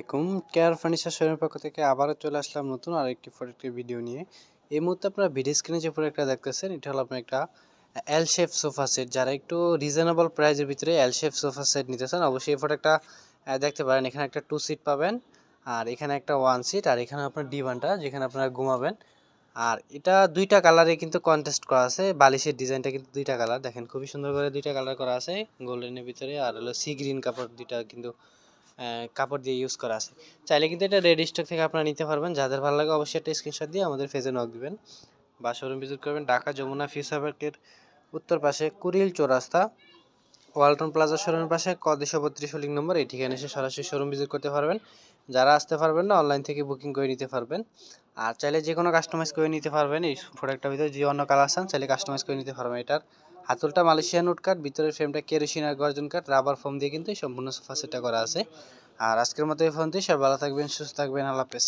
আসসালামাইকুম। Care furniture শোরুমের পক্ষ থেকে আবারও চলে আসলাম নতুন আরেকটি প্রোডাক্টের ভিডিও নিয়ে। এই মুহূর্তে আপনারা ভিডিও স্ক্রিনে যে প্রোডাক্টটা দেখতেছেন এটা হলো আপনার একটা এল শেপ সোফা সেট। যারা একটু রিজনেবল প্রাইসের ভিতরে এল শেপ সোফা সেট নিতে চান অবশ্যই এই প্রোডাক্টটা দেখতে পারেন। এখানে একটা 2 সিট পাবেন, আর এখানে একটা 1 সিট, আর এখানে আপনার ডিভানটা যেখানে আপনারা ঘুমাবেন। আর এটা দুইটা কালারে কিন্তু কন্টেস্ট করা আছে। বালিশের ডিজাইনটা কিন্তু দুইটা কালার, দেখেন খুবই সুন্দর করে দুইটা কালার করা আছে গোল্ডেনের ভিতরে, আর হলো সি গ্রিন কাপড় দুইটা কিন্তু কাপড় দিয়ে ইউজ করা আছে। চাইলে কিন্তু এটা রেডি স্টক থেকে আপনারা নিতে পারবেন। যাদের ভালো লাগে অবশ্যই একটা স্ক্রিনশট দিয়ে আমাদের পেজে নক দিবেন বা শোরুম ভিজিট করবেন। ঢাকা যমুনা ফিউচার পার্কের উত্তর পাশে কুড়িল চৌরাস্তা, ওয়ালটন প্লাজা শোরুমের পাশে ক 232 লিং নম্বর। এই ঠিকানা এসে সরাসরি শোরুম ভিজিট করতে পারবেন। যারা আসতে পারবেন না অনলাইন থেকে বুকিং করে নিতে পারবেন। আর চাইলে যে কোনো কাস্টমাইজ করে নিতে পারবেন। এই প্রোডাক্টটার ভিতরে যে অন্য কালার আছেন চাইলে কাস্টমাইজ করে নিতে পারবেন। এটার হাতলটা মালয়েশিয়ান উড কাট, ভিতরের ফ্রেমটা কেরোসিন আর গর্জন কাট, রাবার ফোম দিয়ে কিন্তু সম্পূর্ণ সোফা সেটটা করা আছে। আর আজকের মতো এই পর্যন্তই। সবাই ভালো থাকবেন, সুস্থ থাকবেন, আল্লাহ হাফেজ।